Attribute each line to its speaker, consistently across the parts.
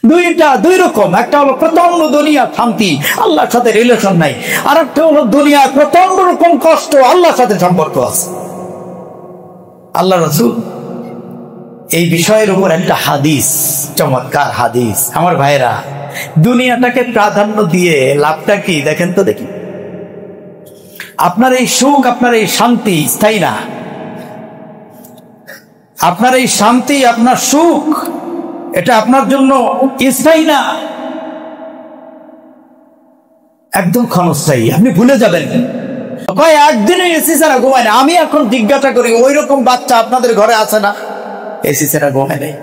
Speaker 1: দুই রকম। একটা হলো প্রচন্ড দুনিয়া শান্তি, আল্লাহর সাথে রিলেশন নাই। আর একটা হলো দুনিয়া প্রচন্ড রকম কষ্ট, আল্লাহর সাথে সম্পর্ক আছে। আল্লাহ রাসূল এই বিষয়ের উপর একটা হাদিস, চমৎকার হাদিস। আমার ভাইরা, দুনিয়াটাকে প্রাধান্য দিয়ে লাভটা কি দেখেন তো দেখি। আপনার এই সুখ, আপনার এই শান্তি স্থায়ী না। আপনার এই শান্তি, আপনার সুখ, এটা আপনার জন্য স্থায়ী না, একদম ক্ষণস্থায়ী। আপনি ভুলে যাবেন। একদিনে এসি ছাড়া ঘুমায় না। আমি এখন জিজ্ঞাসা করি, ওই রকম বাচ্চা আপনাদের ঘরে আছে না এসি ছাড়া ঘুমায় নেই?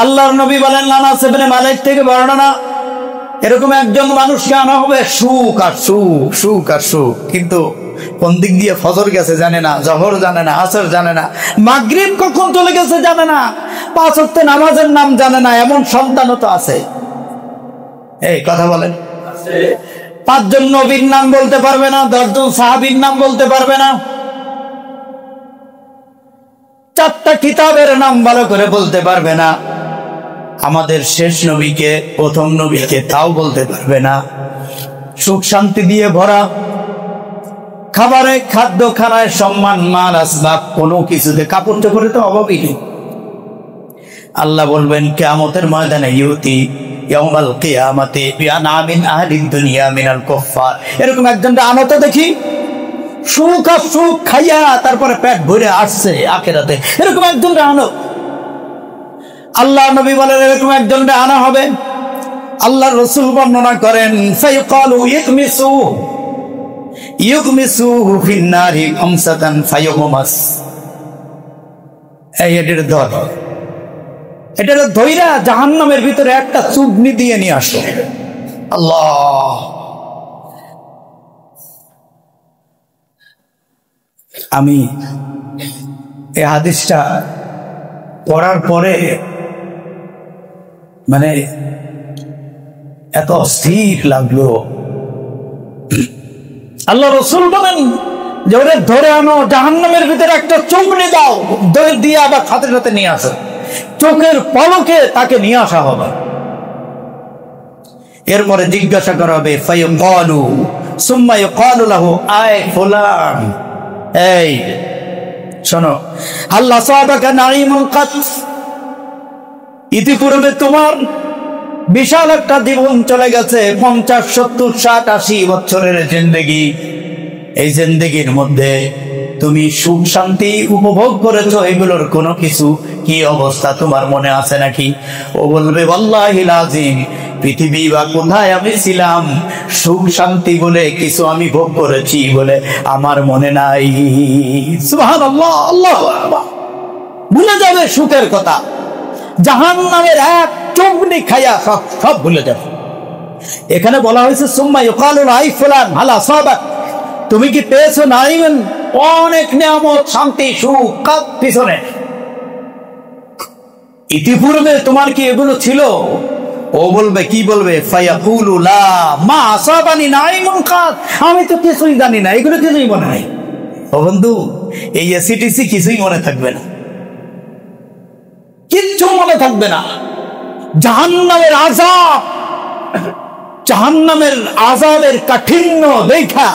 Speaker 1: আল্লাহর নবী বলেন, আনাস ইবনে মালিক থেকে বর্ণনা, এরকম একজন মানুষকে আনা হবে, সুখ আর সুখ, সুখ আর সুখ, কিন্তু কোন দিক দিয়ে ফজর গেছে জানে না, জহর জানে না, আসর জানে না, মাগরিব কখন চলে গেছে জানে না, 5 ওয়াক্ত নামাজের নাম জানে না। এমন সন্তানও তো আছে। এই কথা বলেন, 5 জন নবীর নাম বলতে পারবে না, 10 জন সাহাবীর নাম বলতে পারবে না, 4টা কিতাবের নাম ভালো করে বলতে পারবে না, আমাদের শেষ নবীকে, প্রথম নবীকে তাও বলতে পারবে না। সুখ শান্তি দিয়ে ভরা, খাবারে, খাদ্য খানায়, সম্মান, মাল, আসবাব, কোনো কিছুতে, কাপড় চোপড়ে তো অভাবই নেই। আল্লাহ বলবেন কিয়ামতের ময়দানে, ইউতি ইয়াউমাল কিয়ামাতি বিআনামিন আহলিদ দুনিয়া মিনাল কুফফার। এরকম একজনটা আনত দেখি, সুখ আর সুখ খাইয়া তারপরে পেট ভরে আসছে আখিরাতে, এরকম একজনটা আনো। আল্লাহ নবী বলেন, এরকম একজনটা আনা হবে। আল্লাহ রাসূল বর্ণনা করেন, ফায়ুকালু ইউগমিসুহু ফিন নারি খামসাতান ফায়ুগমাস। এটার ধর, এটার ধইরা জাহান্নামের ভিতরে একটা চুবনি দিয়ে নিয়ে আসো। আল্লাহ, আমি এই হাদিসটা পড়ার পরে মানে এত অস্থির লাগলো। আল্লাহ রাসূল বলেন যে ওরে ধরে আনো, জাহান্নামের ভিতরে একটা চুবনি দাও, ধরে দিয়ে আবার সাথে সাথে নিয়ে আসো, চোখের পলকে তাকে নিয়ে আসা হবে। এরপরে জিজ্ঞাসা করা হবে, ফায়ুকালু সুম্মা ইউকালু লাহু আয় ফুলান, এই শোনো, আল্লাহ সাহাবাকা নাঈমুন কাত, ইতিপূর্বে তোমার বিশাল একটা জীবন চলে গেছে, 50, 70, 60, 80 বছরের জিন্দেগি। এই জিন্দেগির মধ্যে তুমি সুখ শান্তি উপভোগ করেছো, এগুলোর কোনো কিছু কি অবস্থা তোমার মনে আছে নাকি? ও বলবে, ওয়াল্লাহিল আযীম, পৃথিবী বা কোথায় আমি ছিলাম, সুখ শান্তি বলে কিছু আমি ভোগ করেছি বলে আমার মনে নাই। সুবহানাল্লাহ, আল্লাহু আকবার। ভুলে যাবে সুখের কথা, জাহান্নামের এক চুবনি খাইয়া সব ভুলে যাবে। এখানে বলা হয়েছে, সুম্মা ইউকালু আই ফুলান হাল আসাবাক, তুমি কি পেয়েছো নাঈমান, অনেক নিয়ামত, শান্তি, সুখ, কার পিছনে? ইতিপূর্বে তোমার কি এগুলো ছিল? ও বলবে, কি বলবে? ফায়াকুলু লা মা আসাবানি নাঈমুন কাত, আমি তো কিছুই জানি না, এগুলো কিছুই মনে নাই। ও বন্ধু, এই এসিটিসি কিছুই মনে থাকবে না, কিচ্ছু মনে থাকবে না। জাহান্নামের আযাব, জাহান্নামের আযাবের কাঠিন্য দেখা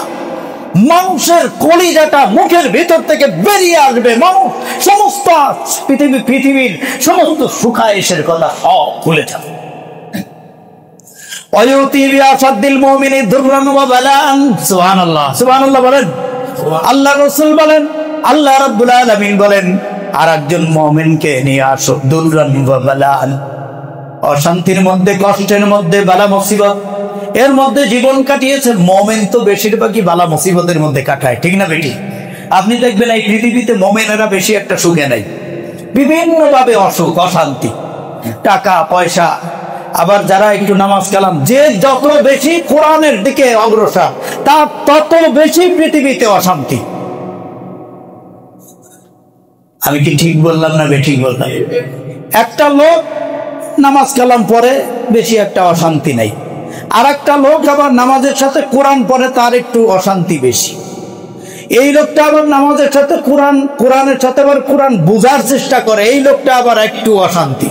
Speaker 1: মানুষের কলিজাটা মুখের ভিতর থেকে বেরিয়ে আসবে। মানুষ সমস্ত পৃথিবীর সমস্ত সুখায়েশের কথা সব ভুলে যাবে। ওয়ায়ুতি বিআসাদিল মুমিনি দুররান ওয়া বালান। সুবহানাল্লাহ, সুবহানাল্লাহ বলেন। আল্লাহ রাসূল বলেন, আল্লাহ রাব্বুল আলামিন বলেন, আর একজন মুমিনকে নিয়ে আসো, দুররান ওয়া বালান, অশান্তির মধ্যে, কষ্টের মধ্যে, বালা মুসিবত এর মধ্যে জীবন কাটিয়েছে। মুমিন তো বেশিরভাগই বালা মুসিবতের মধ্যে কাটায়, ঠিক না বেটি? আপনি দেখবেন এই পৃথিবীতে মুমিনেরা বেশি একটা সুখে নাই, বিভিন্ন ভাবে অসুখ, অশান্তি, টাকা পয়সা। আবার যারা একটু নামাজ কালাম, যে যত বেশি কোরআনের দিকে অগ্রসর, তার তত বেশি পৃথিবীতে অশান্তি। আমি কি ঠিক বললাম না বেঠিক বললাম? একটা লোক নামাজ কালাম পরে, বেশি একটা অশান্তি নাই। আর একটা লোক আবার নামাজের সাথে কোরআন পড়ে, তার একটু অশান্তি বেশি। এই লোকটা আবার নামাজের সাথে কোরআনের সাথে আবার কোরআন বোঝার চেষ্টা করে, এই লোকটা আবার একটু অশান্তি।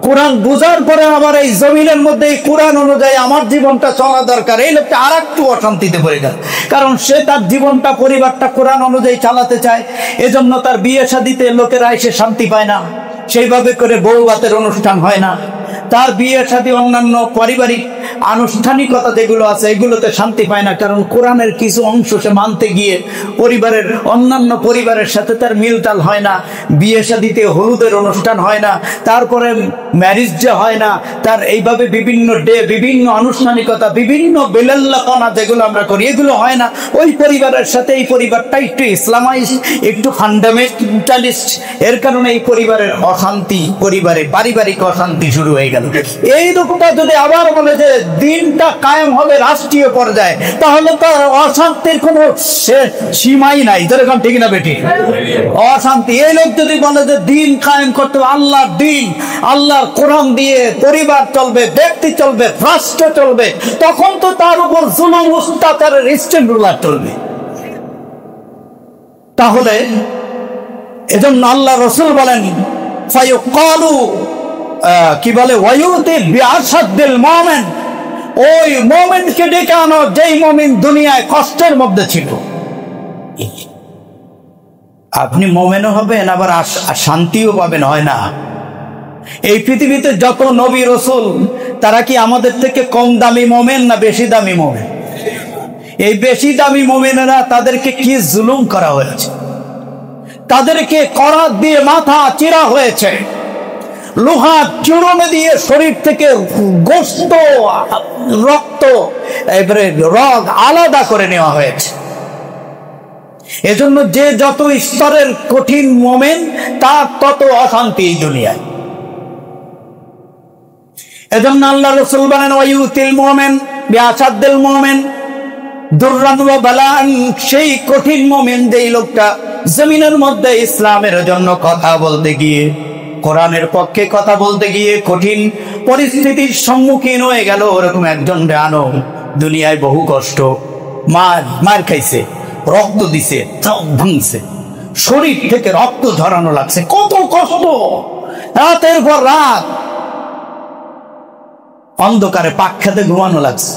Speaker 1: কোরআন বুঝার পরে আমার এই জমিনের মধ্যে এই কোরআন অনুযায়ী আমার জীবনটা চলা দরকার, এই লোকটা আর একটু অশান্তিতে পড়ে গেল। কারণ সে তার জীবনটা, পরিবারটা কোরআন অনুযায়ী চালাতে চায়, এজন্য তার বিয়ে শাদিতে লোকেরা এসে শান্তি পায় না, সেইভাবে করে বউ ভাতের অনুষ্ঠান হয় না, তার বিয়ে শাদী অন্যান্য পারিবারিক আনুষ্ঠানিকতা যেগুলো আছে এগুলোতে শান্তি পায় না, কারণ কোরআনের কিছু অংশ সে মানতে গিয়ে পরিবারের অন্যান্য পরিবারের সাথে তার মিলতাল হয় না, বিয়ে শাদীতে হলুদের অনুষ্ঠান হয় না, তারপরে ম্যারেজ যে হয় না, তার এইভাবে বিভিন্ন ডে, বিভিন্ন আনুষ্ঠানিকতা, বিভিন্ন বেলাল্লাপনা যেগুলো আমরা করি এগুলো হয় না। ওই পরিবারের সাথে এই পরিবারটা একটু ইসলামাইজ, একটু ফান্ডামেন্টালিস্ট, এর কারণে এই পরিবারের অশান্তি, পরিবারে পারিবারিক অশান্তি শুরু হয়ে গেল। এই লোকটা যদি আবার বলে যে দিনটা কায়েম হবে রাষ্ট্রীয় পর্যায়ে, তাহলে তো অশান্তির কোনো সীমাই নাই। যেরকম ঠিক না বেটি? অশান্তি। এই লোক যদি বলে যে দিন কায়েম করতে হবে, আল্লাহর দিন, আল্লাহর কোরআন দিয়ে পরিবার চলবে, ব্যক্তি চলবে, রাষ্ট্র চলবে, তখন তো তার উপর জুলুম অত্যাচারের স্টেট রুলার চলবে। তাহলে এজন্য আল্লাহ রাসূল বলেন ফায়ুকালু, কি বলে, ওয়ায়ুতি বিআসাদিল মুমিন, ওই মুমিনকে ডেকে আনো যেই মুমিন দুনিয়ায় কষ্টের মধ্যে ছিল। আপনি মুমিনও হবেন আবার শান্তিও পাবেন, হয় না? এই পৃথিবীতে যত নবী রাসূল তারা কি আমাদের থেকে কম দামি মুমিন না বেশি দামি মুমিন? এই বেশি দামি মুমিনেরা তাদেরকে কি জুলুম করা হয়েছে, তাদেরকে করাত দিয়ে মাথা চিরা হয়েছে, লোহা চূর্ণ দিয়ে শরীর থেকে গোশত, রক্ত, এবারে রগ আলাদা করে নেওয়া হয়েছে। এজন্য যে যত স্তরের কঠিন মুমিন তার তত অশান্তি এই দুনিয়ায়। এজন্য আল্লাহ রাসূল বলেন ওয়ায়ুতিল মুমিন বিআসাদিল মুমিন দুররান ওয়া বালান, সেই কঠিন মুমিন যেই লোকটা জমিনের মধ্যে ইসলামের জন্য কথা বলতে গিয়ে, কোরআনের পক্ষে কথা বলতে গিয়ে কঠিন পরিস্থিতির সম্মুখীন হয়ে গেল, ওরকম একজন আনো। দুনিয়ায় বহু কষ্ট, মার খাইছে, রক্ত দিছে, চোখ ভাঙছে, শরীর থেকে রক্ত ঝরানো লাগছে, কত কষ্ট, রাতের পর রাত অন্ধকারে পাক খেতে ঘুমানো লাগছে।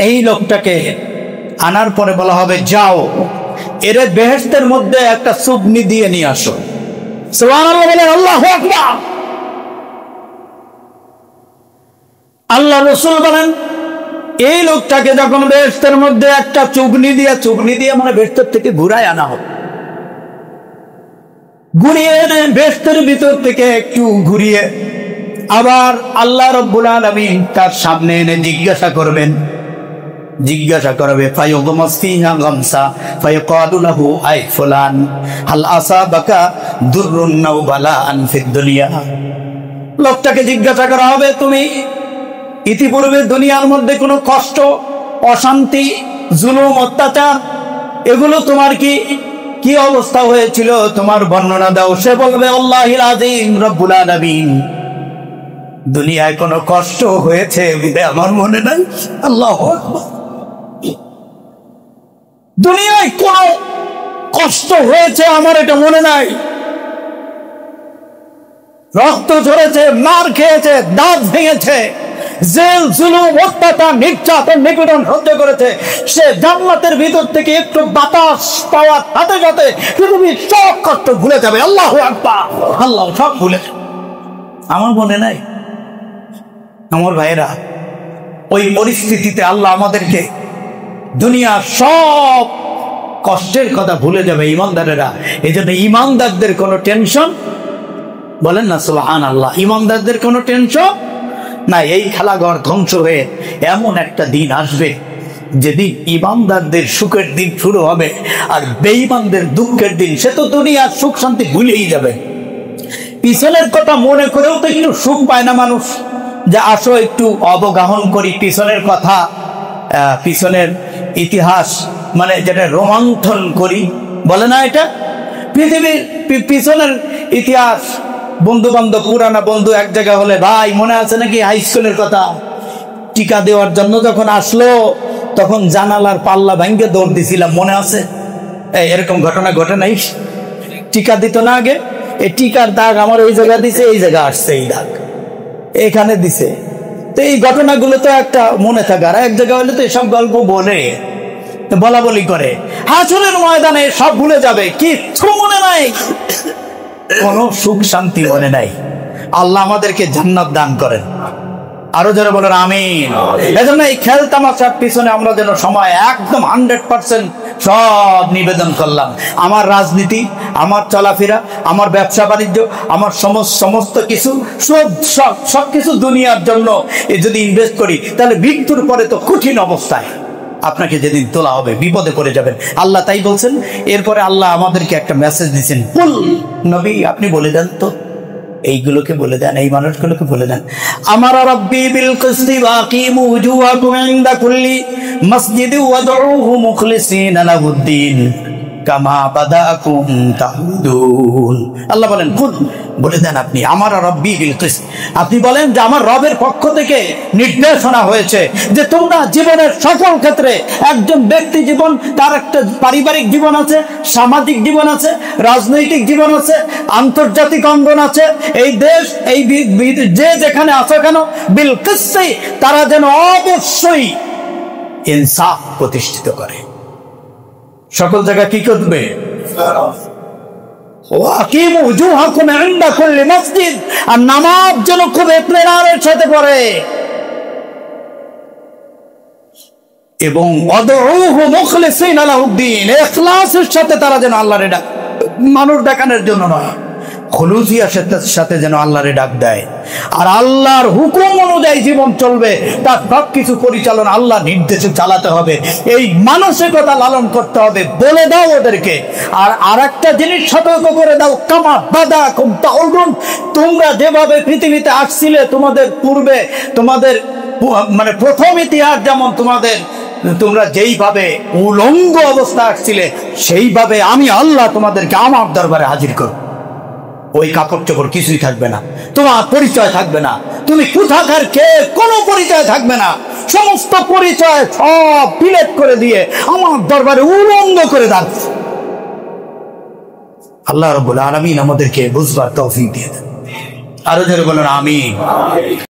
Speaker 1: এই লোকটাকে আনার পরে বলা হবে যাও এর বেহেশতের মধ্যে একটা সুবনি দিয়ে নিয়ে আসো। সুবহানাল্লাহ বলেন, আল্লাহু আকবার। আল্লাহ রাসূল বলেন এই লোকটাকে যখন বেহেশতের মধ্যে একটা চুগনি দিয়ে মানে বেহেশতের থেকে ঘুরায় আনা হবে, ঘুরিয়ে এনে বেহেশতের ভিতর থেকে একটু ঘুরিয়ে আবার আল্লাহ রাব্বুল আলামিন তার সামনে এনে জিজ্ঞাসা করবে ফায়ুগমাস ফিহা গামসা ফায়াকালু লাহু আই ফুলান হাল আসাবাকা দুররুন নাও বালাআন ফিদ দুনিয়া। লোকটাকে জিজ্ঞাসা করা হবে তুমি ইতিপূর্বে দুনিয়ার মধ্যে কোনো কষ্ট, অশান্তি, জুলুম, অত্যাচার এগুলো তোমার কি অবস্থা হয়েছিল, তোমার বর্ণনা দাও। সে বলবে আল্লাহিল আযীম রব্বুল আলামিন, দুনিয়ায় কোনো কষ্ট হয়েছে আমার মনে নাই। আল্লাহু আকবার। দুনিয়ায় কোন কষ্ট হয়েছে আমার এটা মনে নাই। রক্ত ঝরেছে, মার খেয়েছে, দাঁত ভেঙেছে, জেল, জুলুম, অত্যাচার, নির্যাতন, নিপীড়ন সহ্য করেছে। সে জান্নাতের ভিতর থেকে একটু বাতাস পাওয়ার সাথে সাথে পৃথিবীর সব কষ্ট ভুলে যাবে। আল্লাহু আকবার। আল্লাহ সব ভুলে যাবে, আমার মনে নাই। আমার ভাইরা, ওই পরিস্থিতিতে আল্লাহ আমাদেরকে দুনিয়ার সব কষ্টের কথা ভুলে যাবে ইমানদারেরা। এই জন্য ইমানদারদের কোনো টেনশন, বলেন না সুবহানাল্লাহ, ইমানদারদের কোনো টেনশন না। এই খেলাঘর ধ্বংস হয়ে এমন একটা দিন আসবে যেদিন ইমানদারদের সুখের দিন শুরু হবে আর বেঈমানদের দুঃখের দিন। সে তো দুনিয়ার সুখ শান্তি ভুলেই যাবে। পিছনের কথা মনে করেও তো একটু সুখ পায় না মানুষ, যে আসো একটু অবগাহন করি পিছনের কথা, পিছনের ইতিহাস, মানে যেটা রোমন্থন করি, বলে না এটা পৃথিবীর পিছনের ইতিহাস। বন্ধু বান্ধব, পুরানা বন্ধু এক জায়গা হলে, ভাই মনে আছে নাকি হাই স্কুলের কথা, টিকা দেওয়ার জন্য যখন আসলো তখন জানালার পাল্লা ভাঙ্গে দৌড় দিছিলাম, মনে আছে? এরকম ঘটনা ঘটে নাই? টিকা দিত না আগে, এই টিকার দাগ আমার ওই জায়গা দিছে, এই জায়গা আসছে এই দাগ, এখানে দিছে। তো এই ঘটনাগুলো তো একটা মনে থাকে, আর এক জায়গা হলে তো এসব গল্প বলে বলা বলি করে, হাসরের ময়দানে সব ভুলে যাবে, কিচ্ছু মনে নাই, কোনো সুখ শান্তি মনে নাই। আল্লাহ আমাদেরকে জান্নাত দান করেন, আরো যারা বলেন আমিন। এজন্য এই খেল তামাশার পিছনে আমরা যেন সময় একদম 100% সব নিবেদন করলাম। আমার রাজনীতি, আমার চলাফেরা, আমার ব্যবসা বাণিজ্য, আমার সমস্ত কিছু সবকিছু দুনিয়ার জন্য যদি ইনভেস্ট করি, তাহলে মৃত্যুর পরে তো কঠিন অবস্থায় আপনাকে যেদিন তোলা হবে বিপদে পড়ে যাবেন। আল্লাহ তাই বলছেন। এরপরে আল্লাহ আমাদেরকে একটা মেসেজ দিচ্ছেন, কুল নবী আপনি বলে দেন তো, এইগুলোকে বলে দেন, এই মানুষগুলোকে বলে দেন, আমারা রাব্বি বিল কিসতি ওয়া আকিমু ওয়ুজুহাকুম ইনদা কুল্লি মাসজিদি ওয়াদউহু মুখলিসিনা লাহুদ্দিন কামা বাদাকুম তাউদুন। আল্লাহ বলেন কুল, বলে দেন আপনি, আমারা রাব্বি বিল কিসত, আপনি বলেন যে আমার রবের পক্ষ থেকে নির্দেশনা হয়েছে যে তোমরা জীবনের সকল ক্ষেত্রে, একজন ব্যক্তি জীবন, তার একটা পারিবারিক জীবন আছে, সামাজিক জীবন আছে, রাজনৈতিক জীবন আছে, আন্তর্জাতিক অঙ্গন আছে, এই দেশ এই যে যেখানে আছে কেন বিল কিসতি, তারা যেন অবশ্যই ইনসাফ প্রতিষ্ঠিত করে। সকল জায়গায় কি করবে? আর নামাজ যেন খুব ইতমিনানের সাথে পড়ে, এবং ইখলাসের সাথে তারা যেন আল্লাহরে ডাক, মানুষ দেখানোর জন্য নয়, খুলুসিয়ার সাথে যেন আল্লাহরে ডাক দেয়। আর আল্লাহর হুকুম অনুযায়ী জীবন চলবে, তার সবকিছু পরিচালনা আল্লাহ নির্দেশে চালাতে হবে, এই মানসিকতা লালন করতে হবে। বলে দাও ওদেরকে। আর আরেকটা জিনিস সতর্ক করে দাও, কামা বাদাকুম তাউদুন, তোমরা যেভাবে পৃথিবীতে আসছিলে, তোমাদের পূর্বে, তোমাদের মানে প্রথম ইতিহাস যেমন তোমরা যেইভাবে উলঙ্গ অবস্থা আসছিলে, সেইভাবে আমি আল্লাহ তোমাদেরকে আমার দরবারে হাজির করব। ওই কাপড় চোপড় কিছুই থাকবে না, তোমার পরিচয় থাকবে না, তুমি কোথাকার কে, কোনো পরিচয় থাকবে না, সমস্ত পরিচয় সব ডিলিট করে দিয়ে আমার দরবারে উলঙ্গ করে দাও। আল্লাহ রাব্বুল আলামিন আমাদেরকে বুঝবার তৌফিক দিয়ে দেন। আরো জোরে বলুন আমিন।